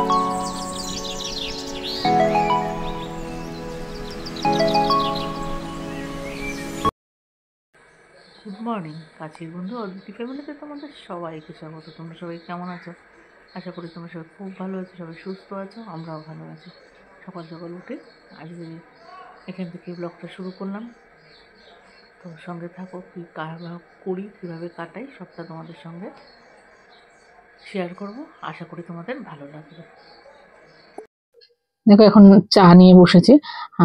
Good morning কাছের বন্ধু অদিতি ফ্যামিলিতে তোমাদের সবাইকে স্বাগত। তোমরা সবাই কেমন আছো? আশা করি তোমরা সবাই খুব ভালো আছো, সবাই সুস্থ আছো, আমরাও ভালো আছি। সকাল সকাল উঠে আজকে এখান থেকে ব্লগটা শুরু করলাম। তো সঙ্গে থাকো, কী করি, কীভাবে কাটাই, সবটা তোমাদের সঙ্গে শেয়ার করব। আশা করি তোমাদের ভালো লাগবে। দেখো এখন চা নিয়ে বসেছি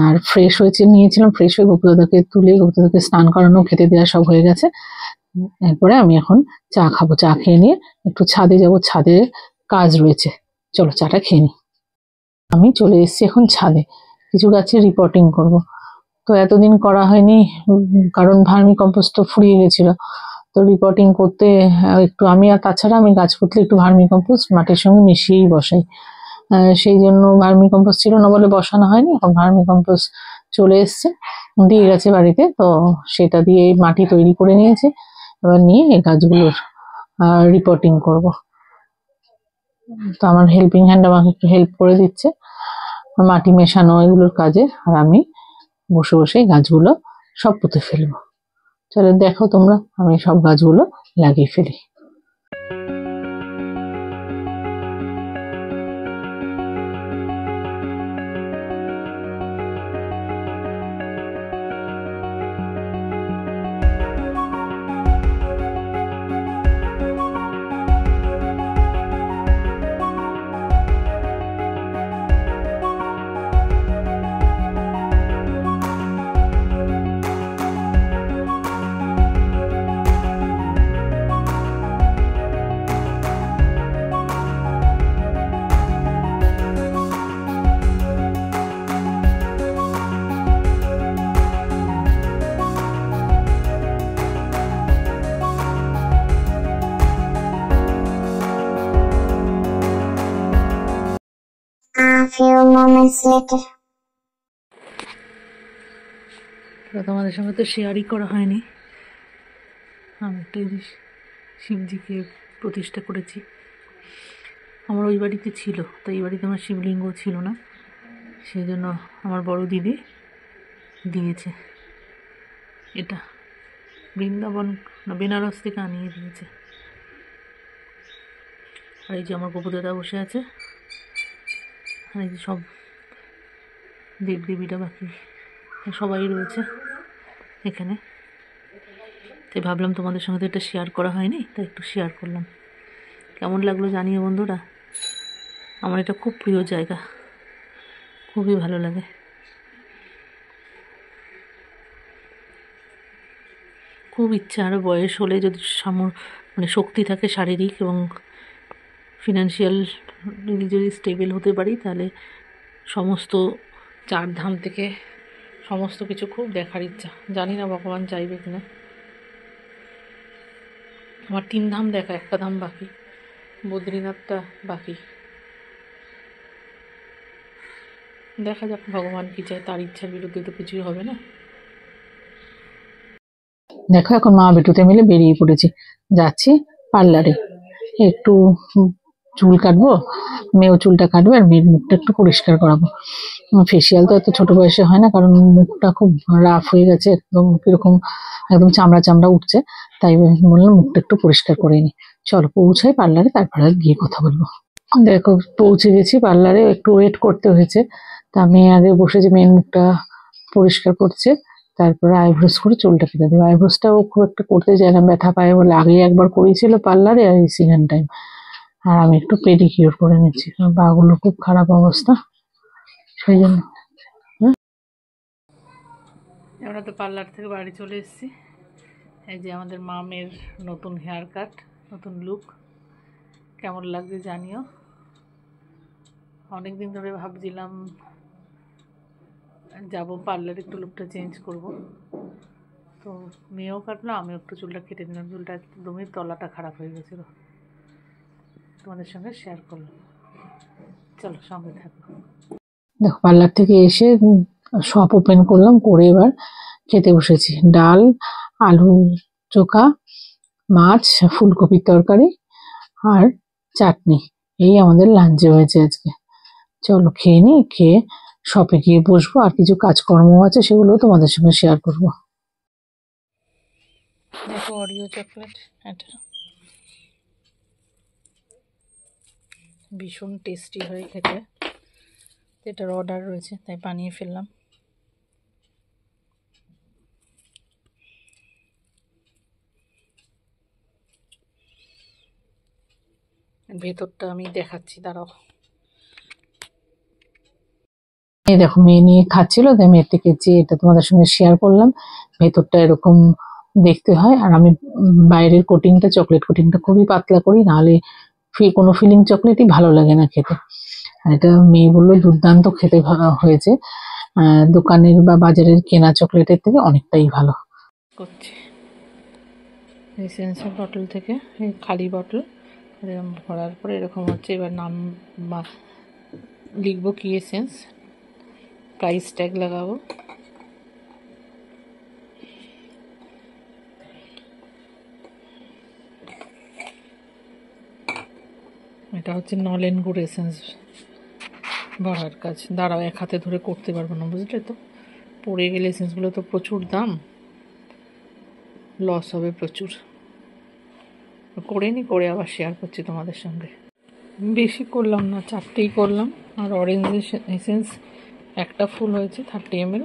আর ফ্রেশ নিয়েছিলাম। ফ্রেশ হয়ে গোপুদাদাকে তুলে গোপুদাদাকে স্নান করানো, খেতে দেওয়া সব হয়ে গেছে। এরপরে আমি এখন চা খাবো। চা খেয়ে নিয়ে একটু ছাদে যাব, ছাদে কাজ রয়েছে। চলো চাটা খেয়ে নিই। আমি চলে এসেছি এখন ছাদে, কিছু গাছের রিপোর্টিং করব। তো এতদিন করা হয়নি কারণ ভার্মি কম্পোস্ট তো ফুরিয়ে গেছিল। তো রিপোর্টিং করতে একটু আমি, আর তাছাড়া আমি গাছ পুঁতলে একটু ভার্মি কম্পোস্ট মাটির সঙ্গে মিশিয়েই বসাই। সেই জন্য ভার্মি কম্পোস্ট ছিল না বলে বসানো হয়নি। এখন ভার্মি কম্পোস্ট চলে এসছে, দিয়ে গেছে বাড়িতে। তো সেটা দিয়ে মাটি তৈরি করে নিয়েছে। এবার নিয়ে এই গাছগুলোর রিপোর্টিং করব। তো আমার হেল্পিং হ্যান্ড আমাকে একটু হেল্প করে দিচ্ছে মাটি মেশানো এগুলোর কাজে, আর আমি বসে বসে গাছগুলো সব পুঁতে ফেলবো। চলো দেখো তোমরা আমি সব গাছগুলো লাগিয়ে ফেলি। তোমাদের সঙ্গে তো শেয়ারই করা হয়নি। আমি একটা শিবজিকে প্রতিষ্ঠা করেছি। আমার ওই বাড়িতে ছিল, তো এই বাড়িতে আমার শিবলিঙ্গ ছিল না, সেই জন্য আমার বড় দিদি দিয়েছে। এটা বৃন্দাবন না বেনারস থেকে আনিয়ে দিয়েছে। আর এই যে আমার গোপুদাদা বসে আছে, আর এই যে সব দেবদেবীরা বাকি সবাই রয়েছে এখানে। তাই ভাবলাম তোমাদের সঙ্গে তো এটা শেয়ার করা হয়নি, তাই একটু শেয়ার করলাম। কেমন লাগলো জানিও বন্ধুরা। আমার এটা খুব প্রিয় জায়গা, খুবই ভালো লাগে। খুব ইচ্ছা আরও বয়স হলে যদি মানে শক্তি থাকে শারীরিক এবং ফিনান্সিয়াল যদি স্টেবল হতে পারি, তাহলে সমস্ত 4 ধাম থেকে সমস্ত কিছু খুব দেখার ইচ্ছা। জানি না ভগবান চাইবে কিনা। আমার 3 ধাম দেখা, 1টা ধাম বাকি, বদ্রীনাথটা বাকি। দেখা যাক ভগবান কি চায়, তার ইচ্ছার বিরুদ্ধে তো কিছুই হবে না। দেখো এখন মা বেটুতে মিলে বেরিয়ে পড়েছি, যাচ্ছি পার্লারে। একটু চুল কাটবো, মেয়েও চুলটা কাটবে, আর মেয়ের মুখটা একটু পরিষ্কার করাবো। ফেসিয়াল তো এত ছোট বয়সে হয় না, কারণ মুখটা খুব রাফ হয়ে গেছে, একদম কিরকম একদম চামড়া চামড়া উঠছে। তাই বললাম মুখটা একটু পরিষ্কার করে নি। চলো পৌঁছাই পার্লারে, তারপরে গিয়ে কথা বলবো। দেখো পৌঁছে গেছি পার্লারে, একটু ওয়েট করতে হয়েছে। তা মেয়ে আগে বসেছে, মেয়ের মুখটা পরিষ্কার করছে, তারপরে আইব্রোস করে চুলটা কেটে দেবে। আইব্রোসটাও খুব একটা করতে চায় না, ব্যথা পায় বলে। আগে একবার করেছিল পার্লারে, আর এই সেকেন্ড টাইম। আর আমি একটু পেডিকিউর করে নিচ্ছি, কারণ পাগুলো খুব খারাপ অবস্থা, সেই জন্য। আমরা তো পার্লার থেকে বাড়ি চলে এসেছি। এই যে আমাদের মামের নতুন হেয়ার কাট, নতুন লুক। কেমন লাগছে জানিও। অনেক দিন ধরে ভাবছিলাম যাব পার্লারে, একটু লুকটা চেঞ্জ করব। তো মেয়েও কাটলো, আমিও একটু চুলটা কেটে নিলাম। চুলটা একদমই তলাটা খারাপ হয়ে গেছিলো, তোমাদের সঙ্গে শেয়ার করলাম। চলো সঙ্গে থাকো। দেখো পার্লার থেকে এসে শপ ওপেন করলাম, করে এবার খেতে বসেছি। ডাল, আলু চোখা, মাছ, ফুলকপির তরকারি আর চাটনি। এই আমাদের লাঞ্চে হয়েছে আজকে। চলো খেয়ে নিই, খেয়ে শপে গিয়ে বসবো, আর কিছু কাজকর্ম আছে সেগুলো তোমাদের সঙ্গে শেয়ার করবো। দেখো অরিও চকলেট, এটা ভীষণ টেস্টি হয় খেতে। এটার অর্ডার রয়েছে তাই বানিয়ে ফেললাম। ভেতরটা আমি দেখাচ্ছি, দাঁড়াও। এই দেখো মেয়ে নিয়ে খাচ্ছিল, তাই মেয়ের থেকে যে এটা তোমাদের সঙ্গে শেয়ার করলাম। ভেতরটা এরকম দেখতে হয়, আর আমি বাইরের কোটিংটা, চকলেট কোটিংটা খুবই পাতলা করি, নাহলে কোনো ফিলিং চকলেটই ভালো লাগে না খেতে। আর এটা মেয়ে বললো দুর্দান্ত খেতে ভালো হয়েছে, দোকানের বা বাজারের কেনা চকলেটের থেকে অনেকটাই ভালো। করছি এসেন্সের বটল থেকে, এই খালি বটল এরকম ভরার পরে এরকম হচ্ছে। এবার নাম লিখবো কি এসেন্স, প্রাইস ট্যাগ লাগাবো। এটা হচ্ছে নলেন গুড় এসেন্স ভরার কাজ। দাঁড়াও, এক হাতে ধরে করতে পারবো না, বুঝলে তো। পড়ে গেলে এসেন্সগুলো তো প্রচুর দাম, লস হবে প্রচুর। করে নি, করে আবার শেয়ার করছি তোমাদের সঙ্গে। বেশি করলাম না, 4টেই করলাম। আর অরেঞ্জ এসেন্স একটা ফুল হয়েছে 30 ml,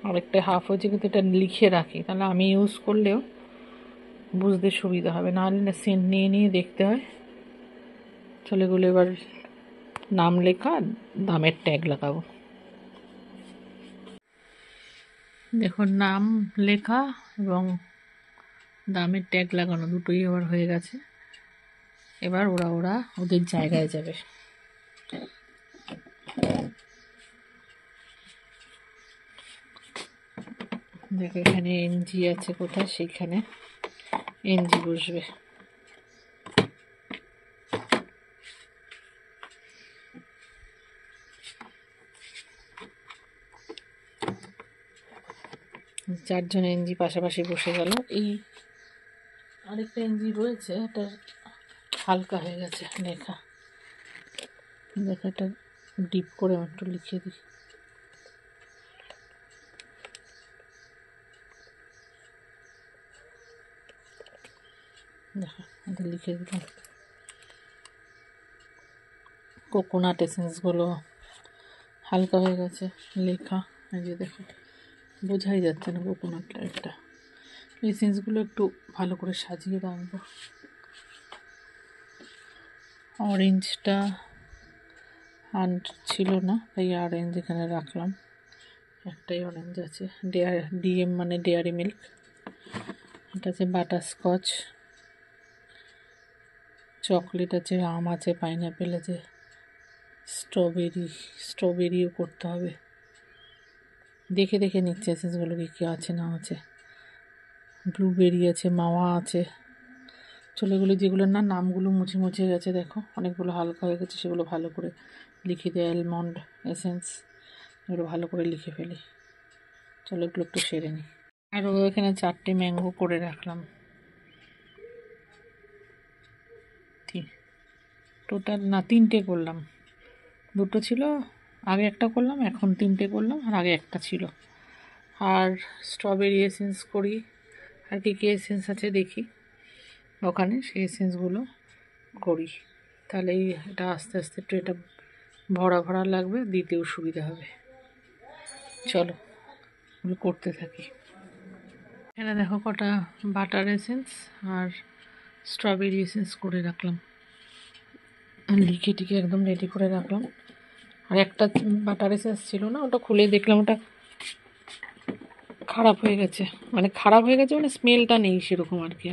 আর একটা হাফ হয়েছে, কিন্তু এটা লিখে রাখি, তাহলে আমি ইউজ করলেও বুঝতে সুবিধা হবে, নাহলে না সেন্ট নিয়ে নিয়ে দেখতে হয়। চলে এগুলো এবার নাম লেখা, দামের ট্যাগ লাগাবো। দেখো নাম লেখা এবং দামের ট্যাগ লাগানো দুটোই এবার হয়ে গেছে। এবার ওরা ওদের জায়গায় যাবে। দেখো এখানে এনজি আছে কোথায়, সেখানে এনজি বসবে। চারজন এনজি পাশাপাশি বসে গেল। এই আরেকটা এনজি রয়েছে, এটা হালকা হয়ে গেছে লেখা। দেখো এটা ডিপ করে একটু লিখে দিই। দেখো এটা লিখে দিলাম। কোকোনাট এসেন্সগুলো হালকা হয়ে গেছে লেখা। এই যে দেখো, বোঝাই যাচ্ছে না কোকোনাটটা। একটা এসেন্সগুলো একটু ভালো করে সাজিয়ে রাখবো। অরেঞ্জটা আন্ট ছিল না, তাই অরেঞ্জ এখানে রাখলাম। একটাই অরেঞ্জ আছে, ডিএম মানে ডেয়ারি মিল্ক। এটা আছে বাটারস্কচ, চকলেট আছে, আম আছে, পাইনঅ্যাপেল আছে, স্ট্রবেরিও করতে হবে। দেখে দেখে নিচ্ছে এসেন্সগুলো কী আছে না আছে। ব্লুবেরি আছে, মাওয়া আছে। চলেগুলো যেগুলোর না নামগুলো মুছে মুছে গেছে, দেখো অনেকগুলো হালকা হয়ে গেছে, সেগুলো ভালো করে লিখে দেয়। অ্যালমন্ড এসেন্স, এগুলো ভালো করে লিখে ফেলি। চলো এগুলো একটু সেরে নিই। আরও এখানে 4টে ম্যাঙ্গো করে রাখলাম। টোটাল না 3টে করলাম, 2টো ছিল, আগে একটা করলাম, এখন 3টে করলাম, আর আগে একটা ছিল। আর স্ট্রবেরি এসেন্স করি, আর কী এসেন্স আছে দেখি ওখানে, সেই এসেন্সগুলো করি। তাহলেই এটা আস্তে আস্তে একটু এটা ভরা ভরা লাগবে, দিতেও সুবিধা হবে। চলো এগুলো করতে থাকি। এখানে দেখো কটা বাটার এসেন্স আর স্ট্রবেরি এসেন্স করে রাখলাম, লিখে টিকে একদম রেডি করে রাখলাম। আর একটা বাটার এসেন্স ছিল না, ওটা খুলে দেখলাম ওটা খারাপ হয়ে গেছে, মানে স্মেলটা নেই সেরকম আর কি,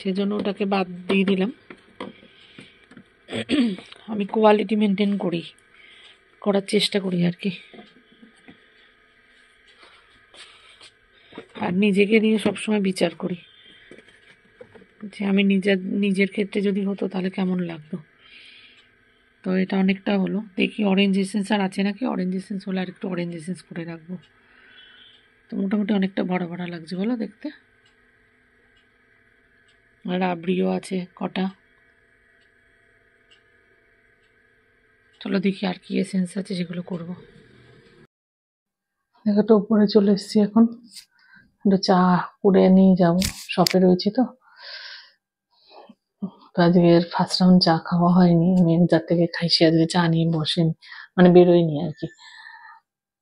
সেজন্য ওটাকে বাদ দিয়ে দিলাম। আমি কোয়ালিটি মেনটেন করার চেষ্টা করি আর কি, আর নিজেকে নিয়ে সবসময় বিচার করি যে আমি নিজের ক্ষেত্রে যদি হতো তাহলে কেমন লাগতো। তো এটা অনেকটা হলো, দেখি অরেঞ্জ এসেন্স আর আছে নাকি। অরেঞ্জ এসেন্স হলে আর একটু অরেঞ্জ এসেন্স করে রাখবো। তো মোটামুটি অনেকটা ভরা ভরা লাগছে বলো দেখতে। আর রাবড়িও আছে কটা, চলো দেখি আর কি এসেন্স আছে সেগুলো করবো। দেখো তো উপরে চলে এসেছি এখন, একটু চা করে নিয়ে যাবো, শপে রয়েছি তো। তো আজকের ফার্স্ট রাউন্ড চা খাওয়া হয়নি, আমি যার থেকে খাইছি আজকে চা নিয়ে বসেনি, মানে বেরোয়নি আর কি।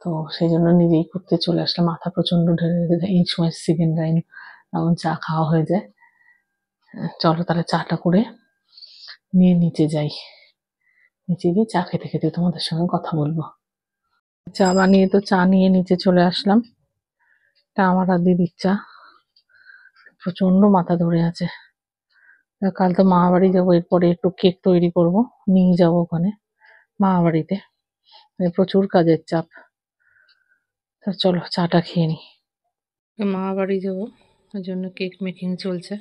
তো সেই জন্য নিজেই করতে চলে আসলাম, মাথা প্রচন্ড ঢেলে রেখে এই সময় সেকেন্ড রাউন্ড চা খাওয়া হয়ে যায়। চলো তাহলে চাটা করে নিয়ে নিচে যাই, নিচে গিয়ে চা খেতে খেতে তোমাদের সঙ্গে কথা বলবো। চা বানিয়ে তো চা নিয়ে নিচে চলে আসলাম। এটা আমার আর দিদির চা, প্রচন্ড মাথা ধরে আছে। কাল তো মামা বাড়ি যাবো, এরপরে একটু কেক তৈরি করব, নিয়ে যাবো ওখানে মামা বাড়িতে, প্রচুর কাজের চাপ। তা চলো চাটা খেয়ে নি। মামা বাড়ি যাবো, ওই জন্য কেক মেকিং চলছে।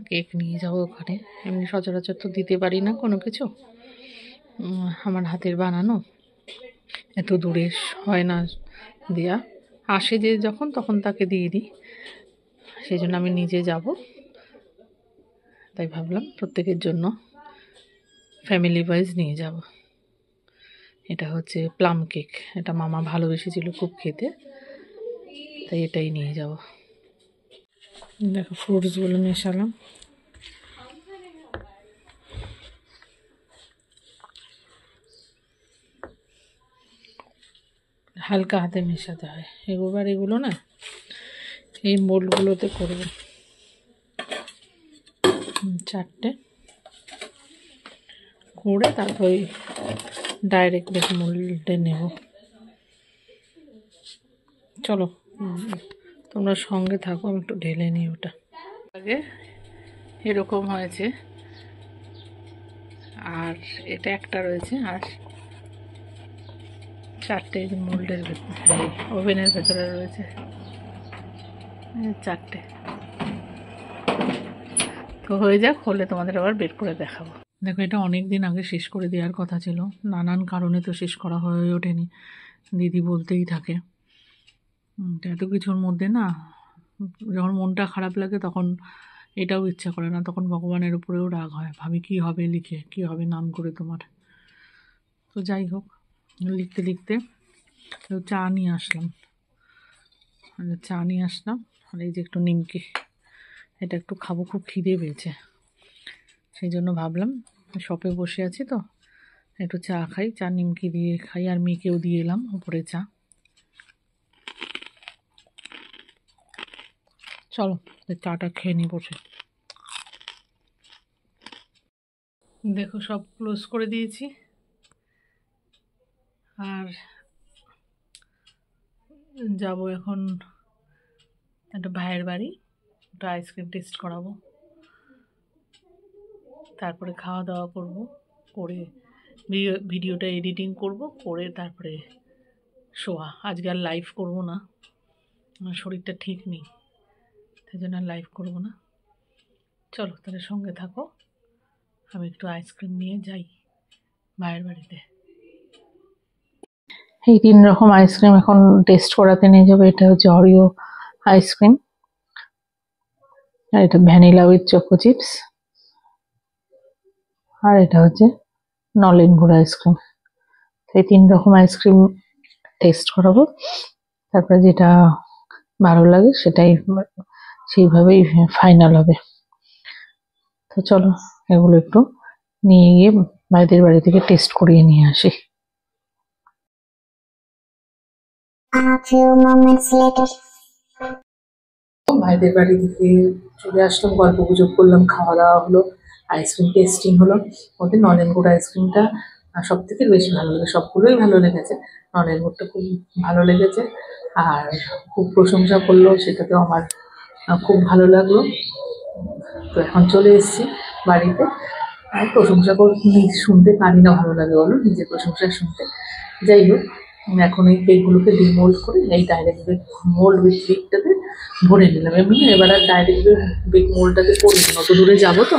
কেক নিয়ে যাবো ওখানে, এমনি সচরাচর তো দিতে পারি না কোনো কিছু, আমার হাতের বানানো এত দূরে হয় না দেয়া, আসে যে যখন তখন তাকে দিয়ে দিই, সেই জন্য আমি নিজে যাব। তাই ভাবলাম প্রত্যেকের জন্য ফ্যামিলি ওয়াইজ নিয়ে যাব। এটা হচ্ছে প্লাম কেক, এটা মামা ভালোবেসেছিল খুব খেতে, তাই এটাই নিয়ে যাব। দেখো ফ্রুটসগুলো মেশালাম, হালকা হাতে মেশাতে হয়। এগুলো না এই মোল্ডগুলোতে করবো, 4টে করে তারপর ডাইরেক্ট বেশ মোল্ডে নেব। চলো তোমরা সঙ্গে থাকো, আমি একটু ঢেলে নিই। ওটা আগে এরকম হয়েছে, আর এটা একটা রয়েছে, আর 4টে মোল্ডের ভেতরে ওভেনের ভেতরে রয়েছে, 4টে। তো হয়ে যাক, হলে তোমাদের আবার বের করে দেখাবো। দেখো এটা অনেক দিন আগে শেষ করে দেওয়ার কথা ছিল, নানান কারণে তো শেষ করা হয়ে ওঠেনি। দিদি বলতেই থাকে এত কিছুর মধ্যে না, যখন মনটা খারাপ লাগে তখন এটাও ইচ্ছা করে না, তখন ভগবানের উপরেও রাগ হয়, ভাবি কি হবে লিখে, কি হবে নাম করে তোমার। তো যাই হোক, লিখতে লিখতে চা নিয়ে আসলাম, আর এই যে একটু নিমকি, এটা একটু খাবো, খুব খিদে পেয়েছে, সেই জন্য ভাবলাম শপে বসে আছি তো একটু চা খাই, চা নিমকি দিয়ে খাই, আর মেয়েকেও দিয়ে এলাম উপরে চা। চলো চাটা খেয়ে নিই বসে। দেখো সব ক্লোজ করে দিয়েছি, আর যাব এখন একটা ভাইয়ের বাড়ি, ওটা আইসক্রিম টেস্ট করাবো, তারপরে খাওয়া দাওয়া করব, করে ভিডিওটা এডিটিং করব, করে তারপরে শোয়া। আজকে আর লাইভ করব না, আমার শরীরটা ঠিক নেই, সেই জন্য আর লাইভ করব না। চলো তাহলে সঙ্গে থাকো, আমি একটু আইসক্রিম নিয়ে যাই ভাইয়ের বাড়িতে। এই 3 রকম আইসক্রিম এখন টেস্ট করাতে নিয়ে যাবো। এটা হচ্ছে অরিও আইসক্রিম, আর এটা ভ্যানিলা উইথ চকো চিপস, আর এটা হচ্ছে নলেন গুড় আইসক্রিম। এই 3 রকম আইসক্রিম টেস্ট করাবো, তারপরে যেটা ভালো লাগে সেটাই সেইভাবেই ফাইনাল হবে। তো চলো এগুলো একটু নিয়ে গিয়ে ভাইদের বাড়ি থেকে টেস্ট করিয়ে নিয়ে আসি। ভাইদের বাড়ি থেকে চলে আসলাম, গল্প গুজব করলাম, খাওয়া দাওয়া হলো, আইসক্রিম টেস্টিং হলো। ওদের নলেন গুড় আইসক্রিমটা সব থেকে বেশি ভালো লাগে, সবগুলোই ভালো লেগেছে, নলেন গুড়টা খুব ভালো লেগেছে, আর খুব প্রশংসা করলো, সেটাতেও আমার খুব ভালো লাগলো। তো এখন চলে এসেছি বাড়িতে, আর প্রশংসা শুনতে কারই না ভালো লাগে বলো, নিজের প্রশংসা শুনতে। যাই হোক, এখন এই কেকগুলোকে ডিমোল্ড করে এই ডাইরেক্ট বেক মোল্ড উইথ কেকটাতে ভরে নিলাম। এমনি এবার আর ডাইরেক্ট বেক মোল্ডটাতে করি না, অত দূরে যাবো তো,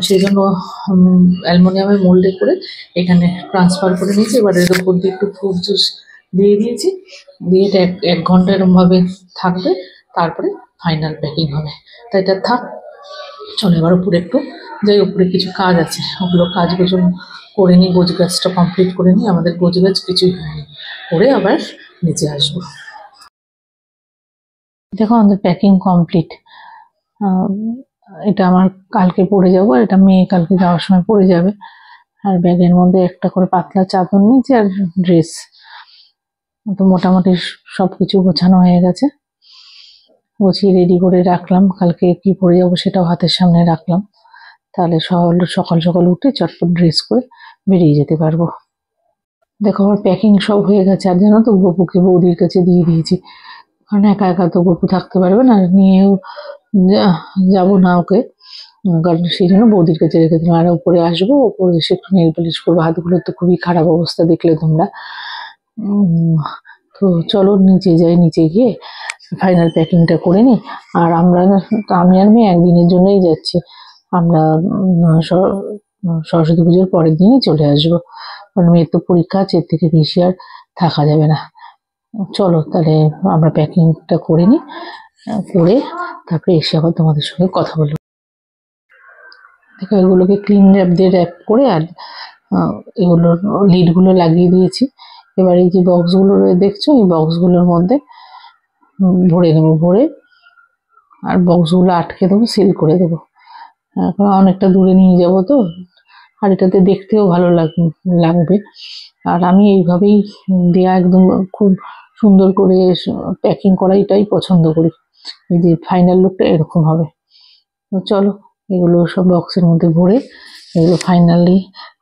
সেই জন্য অ্যালুমিনিয়ামের মোল্ডে করে এখানে ট্রান্সফার করে নিয়েছি। এবার এর উপর দিয়ে একটু ফ্রুট জুস দিয়ে দিয়েছি, দিয়ে এটা 1 ঘন্টা এরমভাবে থাকবে, তারপরে ফাইনাল প্যাকিং হবে। তাই এটা থাক, চলো এবার উপরে একটু যাই, উপরে কিছু কাজ আছে, ওগুলো কাজগুলো করে নিই, গোছ গাছটা কমপ্লিট করে নিই। আমাদের গোছ গাছ কিছুই হয়নি, করে আবার নিচে আসবো। দেখো আমাদের প্যাকিং কমপ্লিট। এটা আমার কালকে পরে যাব, এটা মেয়ে কালকে যাওয়ার সময় পরে যাবে। আর ব্যাগের মধ্যে একটা করে পাতলা চাদর নিয়েছি আর ড্রেস। তো মোটামুটি সবকিছু গোছানো হয়ে গেছে, গুছিয়ে রেডি করে রাখলাম। কালকে কি পরে যাবো সেটাও হাতের সামনে রাখলাম, তাহলে সকাল সকাল উঠে চটপট ড্রেস করে বেরিয়ে যেতে পারবো। দেখো আমার প্যাকিং সব হয়ে গেছে। আর জানো তো, গপুকে বৌদির কাছে দিয়ে দিয়েছি, কারণ একা একা তো গপু থাকতে পারবে না, নিয়েও যাবো না ওকে, কারণ সেই জন্য বৌদির কাছে রেখে দিলাম। আর উপরে আসবো, উপরে এসে একটু নেল পালিশ করবো, হাতগুলোর তো খুবই খারাপ অবস্থা, দেখলে তোমরা। তো চলো নিচে যাই, নিচে গিয়ে ফাইনাল প্যাকিংটা করে নিই। আর আমরা আমি আর মেয়ে একদিনের জন্যই যাচ্ছি। আমরা সরস্বতী পুজোর পরের দিনই চলে আসবো, কারণ মেয়ের তো পরীক্ষা আছে, এর থেকে বেশি আর থাকা যাবে না। চলো তাহলে আমরা প্যাকিংটা করে নিই, করে তারপরে এসে আবার তোমাদের সঙ্গে কথা বলবো। দেখো এগুলোকে ক্লিন র্যাপ দিয়ে র্যাপ করে, আর এগুলোর লিডগুলো লাগিয়ে দিয়েছি। এবার এই যে বক্সগুলো দেখছো, এই বক্সগুলোর মধ্যে ভরে দেবো, ভরে আর বক্সগুলো আটকে দেবো, সিল করে দেবো। এখন অনেকটা দূরে নিয়ে যাব তো, আর এটাতে দেখতেও ভালো লাগবে। আর আমি এইভাবেই দেয়া একদম খুব সুন্দর করে প্যাকিং করা এটাই পছন্দ করি। এই যে ফাইনাল লুকটা এরকম হবে। তো চলো এগুলো সব বক্সের মধ্যে ভরে এগুলো ফাইনালি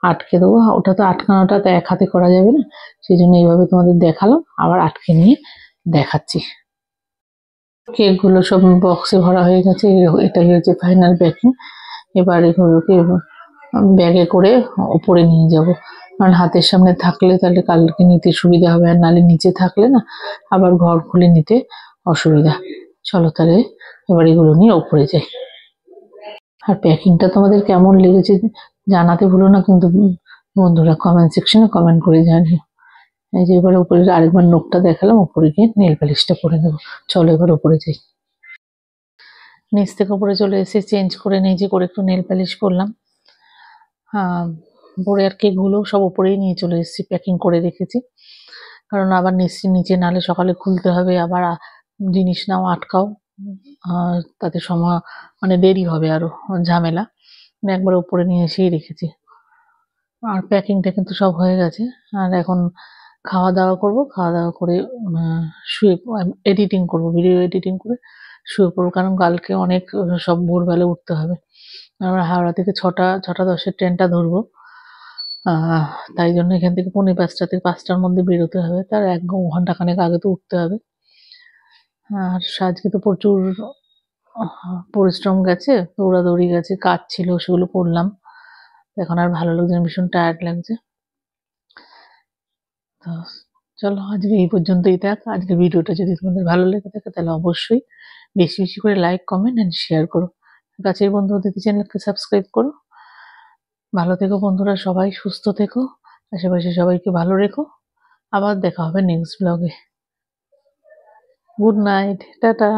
আটকে দেবো। ওটা তো আটকানোটা তো এক হাতে করা যাবে না, সেই জন্য এইভাবে তোমাদের দেখালাম, আবার আটকে নিয়ে দেখাচ্ছি। কেকগুলো সব বক্সে ভরা হয়ে গেছে, এটাই হচ্ছে ফাইনাল প্যাকিং। এবার এগুলোকে ব্যাগে করে ওপরে নিয়ে যাব, কারণ হাতের সামনে থাকলে তাহলে কালকে নিতে সুবিধা হবে, আর নালে নিচে থাকলে না আবার ঘর খুলে নিতে অসুবিধা। চলো তাহলে এবার এগুলো নিয়ে ওপরে যাই। আর প্যাকিংটা তোমাদের কেমন লেগেছে জানাতে ভুলো না কিন্তু বন্ধুরা, কমেন্ট সেকশনে কমেন্ট করে জানিও। এই যে এবার উপরে আরেকবার নোকটা দেখালাম, উপরে গিয়ে নেল পালিশটা করে নেবো। চলো এবার উপরে যাই। নিচ থেকে উপরে চলে এসে চেঞ্জ করে নিজে করে একটু নেল পালিশ করলাম। পরে আর কেকগুলো সব উপরেই নিয়ে চলে এসেছি, প্যাকিং করে রেখেছি, কারণ আবার নিচে নালে সকালে খুলতে হবে, আবার জিনিস নাও আটকাও, তাতে সময় মানে দেরি হবে, আরো ঝামেলা। একবার উপরে নিয়ে এসেই রেখেছি। আর প্যাকিংটা কিন্তু সব হয়ে গেছে। আর এখন খাওয়া দাওয়া করব, খাওয়া দাওয়া করে শুয়ে এডিটিং করব, ভিডিও এডিটিং করে শুয়ে পড়বো, কারণ কালকে অনেক সব ভোরবেলা উঠতে হবে। আমরা হাওড়া থেকে 6টা 10-এর ট্রেনটা ধরবো। তাই জন্য এখান থেকে 4:45 থেকে 5টার মধ্যে বেরোতে হবে, তার 1 ঘন্টা খানেক আগে তো উঠতে হবে। আর আজকে তো প্রচুর পরিশ্রম গেছে, দৌড়াদৌড়ি গেছে, কাজ ছিল সেগুলো করলাম, এখন আর ভালো লাগছে না, ভীষণ টায়ার্ড লাগছে। তো চলো আজকে এই পর্যন্তই থাক। আজকের ভিডিওটা যদি তোমাদের ভালো লেগে থাকে তাহলে অবশ্যই বেশি বেশি করে লাইক, কমেন্ট অ্যান্ড শেয়ার করো। কাছের বন্ধু অতিথি চ্যানেলকে সাবস্ক্রাইব করো। ভালো থেকো বন্ধুরা, সবাই সুস্থ থেকো, আশেপাশে সবাইকে ভালো রেখো। আবার দেখা হবে নেক্সট ব্লগে। Good night, tata.